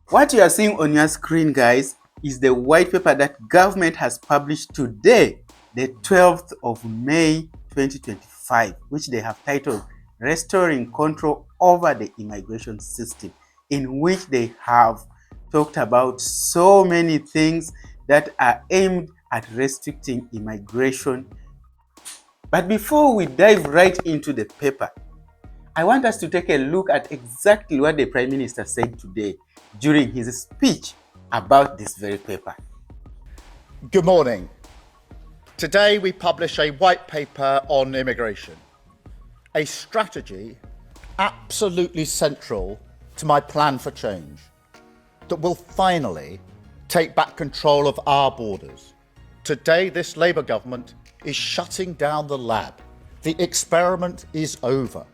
What you are seeing on your screen, guys, is the white paper that government has published today, the 12th of May 2025, which they have titled Restoring Control Over the Immigration System, in which they have talked about so many things that are aimed at restricting immigration. But before we dive right into the paper, I want us to take a look at exactly what the Prime Minister said today during his speech about this very paper. Good morning. Today we publish a white paper on immigration, a strategy absolutely central to my plan for change that will finally take back control of our borders. Today this Labour government is shutting down the lab. The experiment is over.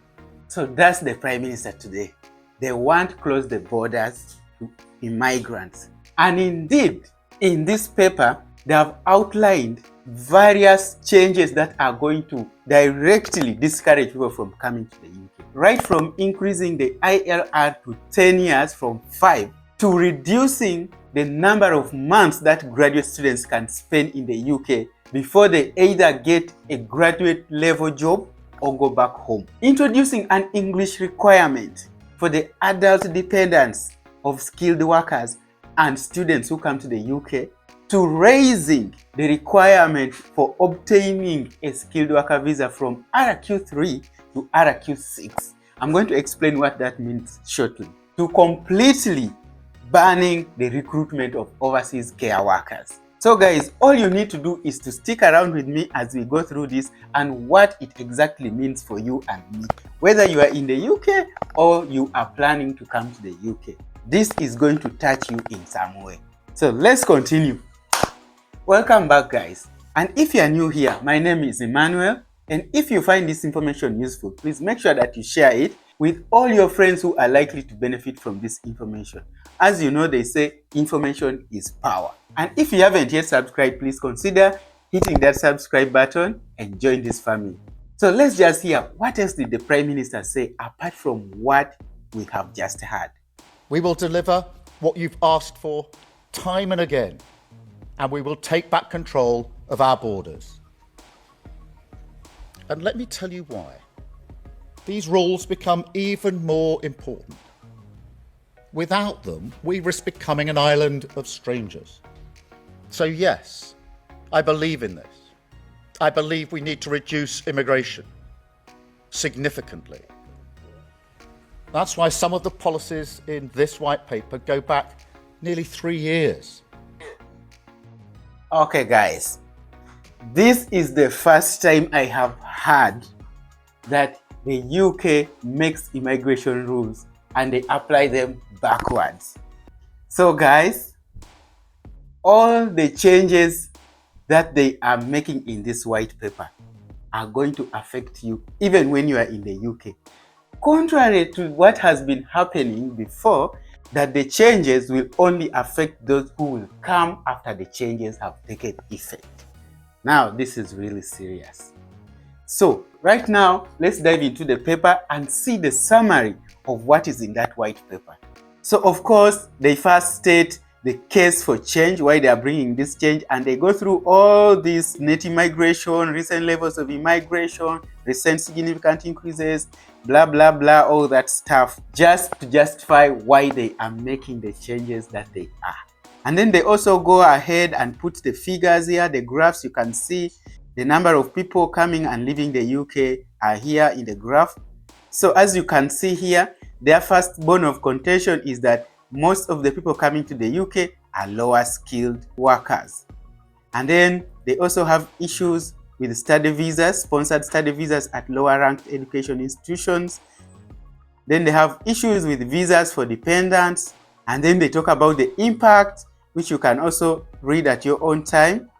So that's the Prime Minister today. They want to close the borders to immigrants. And indeed, in this paper, they have outlined various changes that are going to directly discourage people from coming to the UK. Right from increasing the ILR to 10 years from 5, to reducing the number of months that graduate students can spend in the UK before they either get a graduate level job or go back home. Introducing an English requirement for the adult dependents of skilled workers and students who come to the UK, to raising the requirement for obtaining a skilled worker visa from RQ3 to RQ6. I'm going to explain what that means shortly. To completely banning the recruitment of overseas care workers. So guys, all you need to do is to stick around with me as we go through this and what it exactly means for you and me. Whether you are in the UK or you are planning to come to the UK, this is going to touch you in some way. So let's continue. Welcome back, guys. And if you are new here, my name is Emmanuel. And if you find this information useful, please make sure that you share it with all your friends who are likely to benefit from this information. As you know, they say information is power. And if you haven't yet subscribed, please consider hitting that subscribe button and join this family. So let's just hear, what else did the Prime Minister say apart from what we have just heard? We will deliver what you've asked for time and again, and we will take back control of our borders. And let me tell you why. These rules become even more important. Without them, we risk becoming an island of strangers. So yes, I believe in this. I believe we need to reduce immigration significantly. That's why some of the policies in this white paper go back nearly 3 years. Okay guys, this is the first time I have heard that the UK makes immigration rules and they apply them backwards. So guys, all the changes that they are making in this white paper are going to affect you even when you are in the UK. Contrary to what has been happening before, that the changes will only affect those who will come after the changes have taken effect. Now, this is really serious. So, right now, let's dive into the paper and see the summary of what is in that white paper. So, of course, they first state the case for change, why they are bringing this change, and they go through all these net immigration, recent levels of immigration, recent significant increases, blah, blah, blah, all that stuff, just to justify why they are making the changes that they are. And then they also go ahead and put the figures here, the graphs. You can see the number of people coming and leaving the UK are here in the graph. So as you can see here, their first bone of contention is that most of the people coming to the UK are lower skilled workers. And then they also have issues with study visas, sponsored study visas at lower ranked education institutions. Then they have issues with visas for dependents. And then they talk about the impact, which you can also read at your own time.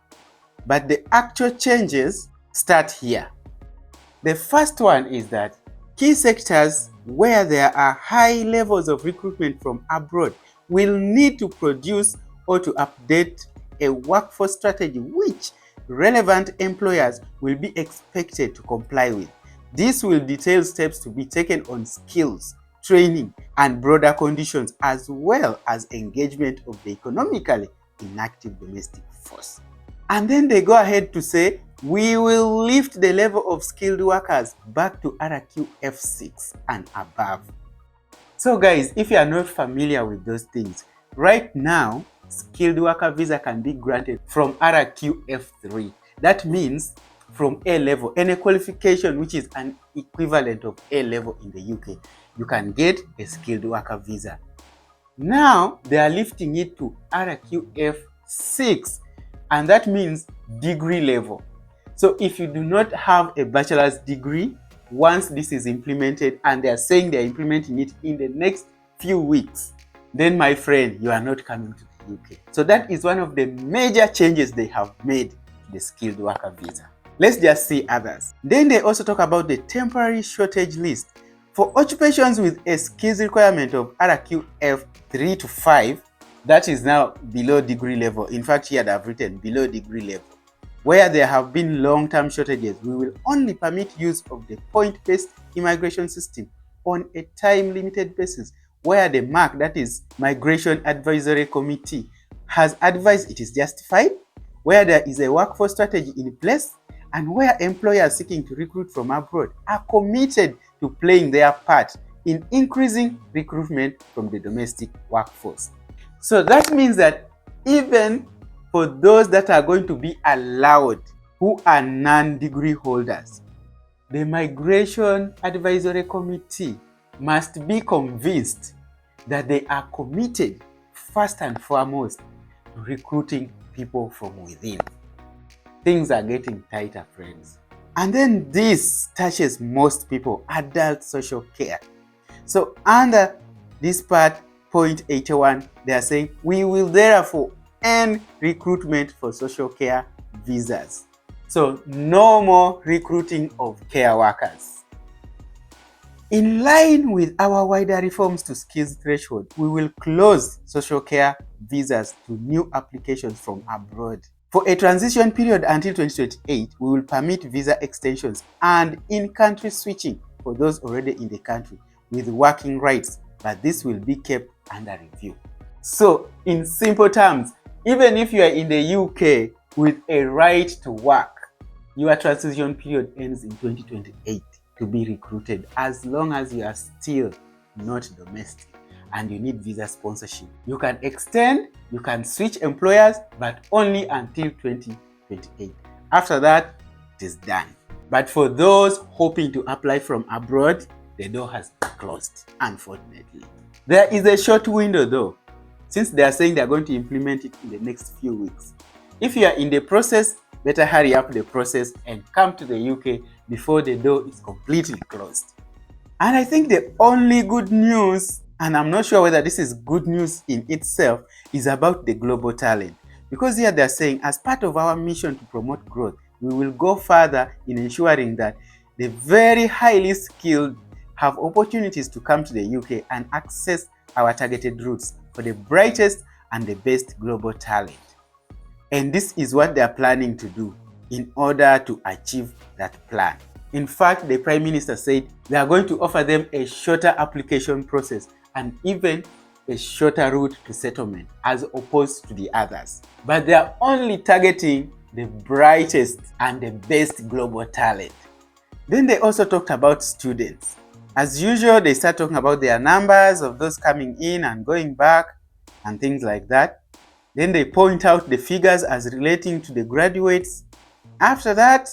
But the actual changes start here. The first one is that key sectors where there are high levels of recruitment from abroad will need to produce or to update a workforce strategy which relevant employers will be expected to comply with. This will detail steps to be taken on skills, training, and broader conditions, as well as engagement of the economically inactive domestic force. And then they go ahead to say, we will lift the level of skilled workers back to RQF6 and above. So guys, if you are not familiar with those things, right now, skilled worker visa can be granted from RQF3. That means from A level, any qualification which is an equivalent of A level in the UK, you can get a skilled worker visa. Now, they are lifting it to RQF6, and that means degree level. So if you do not have a bachelor's degree, once this is implemented, and they are saying they are implementing it in the next few weeks, then my friend, you are not coming to the UK. So that is one of the major changes they have made to the skilled worker visa. Let's just see others. Then they also talk about the temporary shortage list. For occupations with a skills requirement of RQF 3 to 5, that is now below degree level. In fact, here they have written below degree level. Where there have been long-term shortages, we will only permit use of the point-based immigration system on a time-limited basis, where the MAC, that is Migration Advisory Committee, has advised it is justified, where there is a workforce strategy in place, and where employers seeking to recruit from abroad are committed to playing their part in increasing recruitment from the domestic workforce. So that means that even for those that are going to be allowed who are non-degree holders, the Migration Advisory Committee must be convinced that they are committed first and foremost to recruiting people from within. Things are getting tighter, friends. And then this touches most people, adult social care. So under this part, point 81, they are saying, we will therefore end recruitment for social care visas. So no more recruiting of care workers. In line with our wider reforms to skills threshold, we will close social care visas to new applications from abroad. For a transition period until 2028, we will permit visa extensions and in-country switching for those already in the country with working rights, but this will be kept under review. So, in simple terms, even if you are in the UK with a right to work, your transition period ends in 2028 to be recruited, as long as you are still not domestic and you need visa sponsorship. You can extend, you can switch employers, but only until 2028. After that, it is done. But for those hoping to apply from abroad, the door has been closed, unfortunately. There is a short window though, since they are saying they are going to implement it in the next few weeks. If you are in the process, better hurry up the process and come to the UK before the door is completely closed. And I think the only good news, and I'm not sure whether this is good news in itself, is about the global talent. Because here they're saying, as part of our mission to promote growth, we will go further in ensuring that the very highly skilled have opportunities to come to the UK and access our targeted routes for the brightest and the best global talent. And this is what they are planning to do in order to achieve that plan. In fact, the Prime Minister said they are going to offer them a shorter application process and even a shorter route to settlement as opposed to the others. But they are only targeting the brightest and the best global talent. Then they also talked about students. As usual, they start talking about their numbers of those coming in and going back and things like that. Then they point out the figures as relating to the graduates. After that,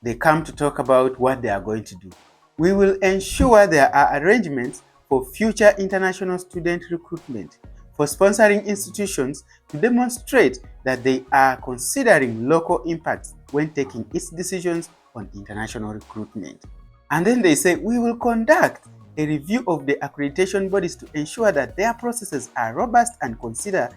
they come to talk about what they are going to do. We will ensure there are arrangements for future international student recruitment, for sponsoring institutions to demonstrate that they are considering local impacts when taking its decisions on international recruitment. And then they say, we will conduct a review of the accreditation bodies to ensure that their processes are robust and consider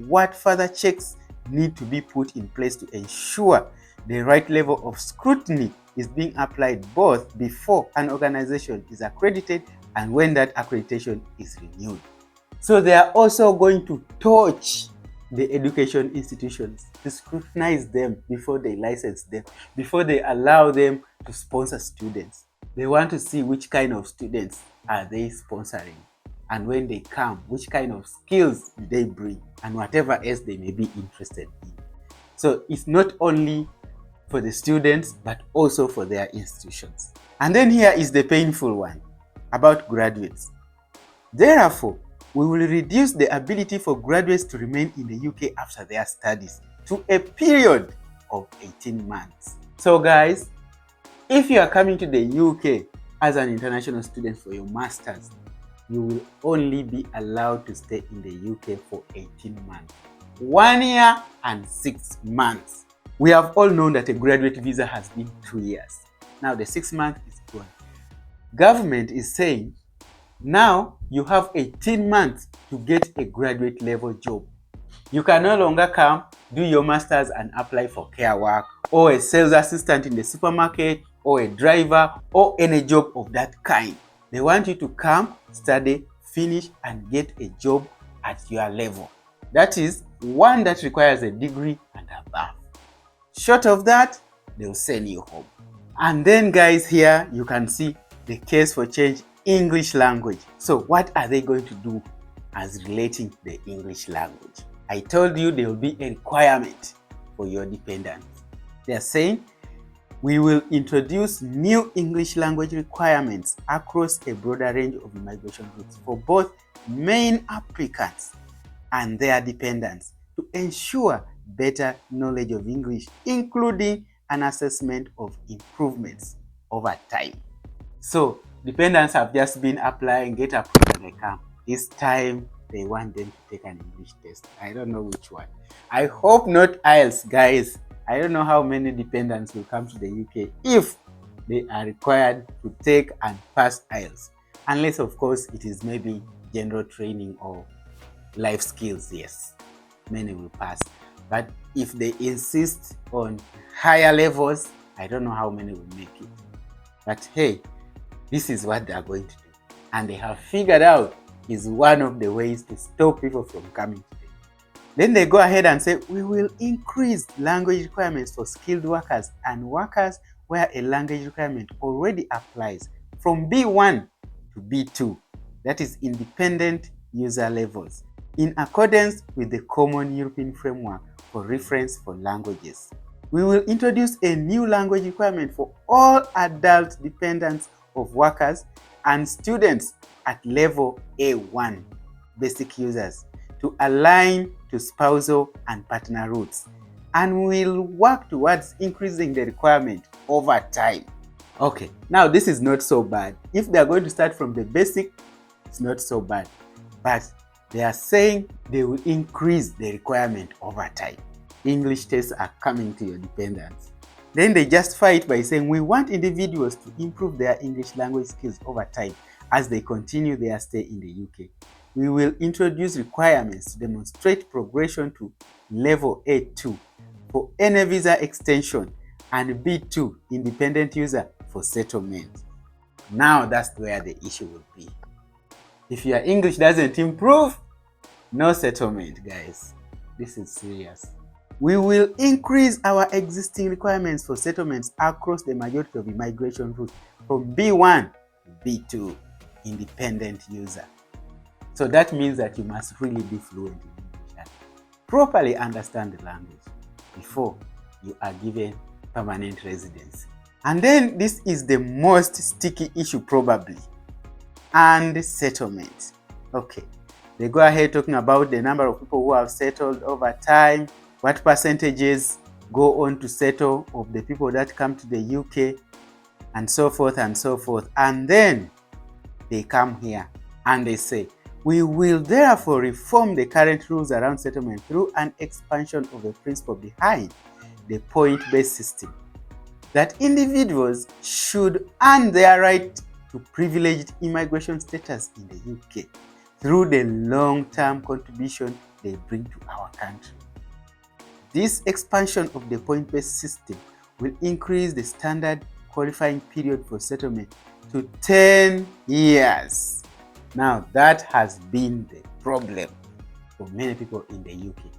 what further checks need to be put in place to ensure the right level of scrutiny is being applied both before an organization is accredited and when that accreditation is renewed. So they are also going to touch the education institutions to scrutinize them before they license them, before they allow them to sponsor students. They want to see which kind of students are they sponsoring. and when they come, which kind of skills do they bring, and whatever else they may be interested in. So it's not only for the students, but also for their institutions. And then here is the painful one about graduates. Therefore, we will reduce the ability for graduates to remain in the UK after their studies to a period of 18 months. So guys, if you are coming to the UK as an international student for your masters, you will only be allowed to stay in the UK for 18 months. 1 year and 6 months. We have all known that a graduate visa has been 2 years. Now the 6 months is gone. Government is saying, now you have 18 months to get a graduate level job. You can no longer come, do your masters and apply for care work, or a sales assistant in the supermarket, or a driver, or any job of that kind. They want you to come, study, finish, and get a job at your level. That is one that requires a degree and above. Short of that, they'll send you home. And then guys, here you can see the case for change English language. So what are they going to do as relating to the English language? I told you there will be a requirement for your dependents. They are saying we will introduce new English language requirements across a broader range of immigration routes for both main applicants and their dependents to ensure better knowledge of English, including an assessment of improvements over time. So dependents have just been applying, get approved, and they come. This time they want them to take an English test. I don't know which one. I hope not IELTS, guys. I don't know how many dependents will come to the UK if they are required to take and pass IELTS. Unless, of course, it is maybe general training or life skills. Yes, many will pass. But if they insist on higher levels, I don't know how many will make it. But hey, this is what they are going to do. And they have figured out is one of the ways to stop people from coming to them. Then they go ahead and say, we will increase language requirements for skilled workers and workers where a language requirement already applies from B1 to B2, that is independent user levels, in accordance with the Common European Framework for Reference for Languages. We will introduce a new language requirement for all adult dependents of workers and students at level A1, basic users, to align to spousal and partner routes, and we'll work towards increasing the requirement over time. Okay, now this is not so bad. If they are going to start from the basic, it's not so bad. But they are saying they will increase the requirement over time. English tests are coming to your dependents. Then they justify it by saying we want individuals to improve their English language skills over time as they continue their stay in the UK. We will introduce requirements to demonstrate progression to level A2 for any visa extension and B2 independent user for settlement. Now that's where the issue will be. If your English doesn't improve, no settlement, guys. This is serious. We will increase our existing requirements for settlements across the majority of immigration routes from B1 to B2, independent user. So that means that you must really be fluent in English and properly understand the language before you are given permanent residency. And then this is the most sticky issue probably, and settlement. Okay, they go ahead talking about the number of people who have settled over time, what percentages go on to settle of the people that come to the UK, and so forth and so forth. And then they come here and they say, we will therefore reform the current rules around settlement through an expansion of the principle behind the point-based system, that individuals should earn their right to privileged immigration status in the UK through the long-term contribution they bring to our country. This expansion of the point-based system will increase the standard qualifying period for settlement to 10 years. Now, that has been the problem for many people in the UK.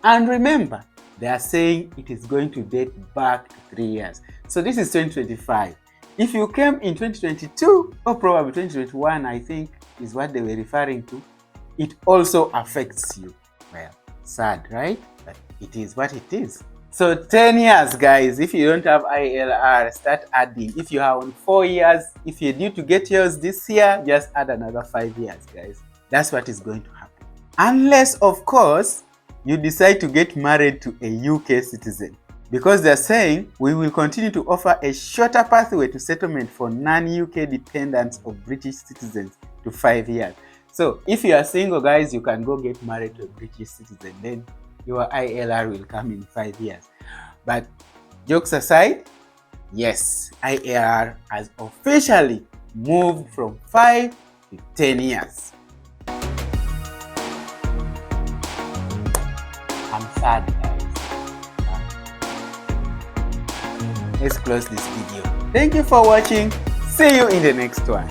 And remember, they are saying it is going to date back to 3 years. So this is 2025. If you came in 2022 or probably 2021, I think is what they were referring to, it also affects you. Well, sad, right? But it is what it is. So 10 years, guys. If you don't have ILR, start adding. If you are on 4 years, if you're due to get yours this year, just add another 5 years, guys. That's what is going to happen. Unless, of course, you decide to get married to a UK citizen. Because they're saying we will continue to offer a shorter pathway to settlement for non-UK dependents of British citizens to 5 years. So if you are single, guys, you can go get married to a British citizen. Then your ILR will come in 5 years. But jokes aside, yes, ILR has officially moved from 5 to 10 years. I'm sad, guys. Let's close this video. Thank you for watching. See you in the next one.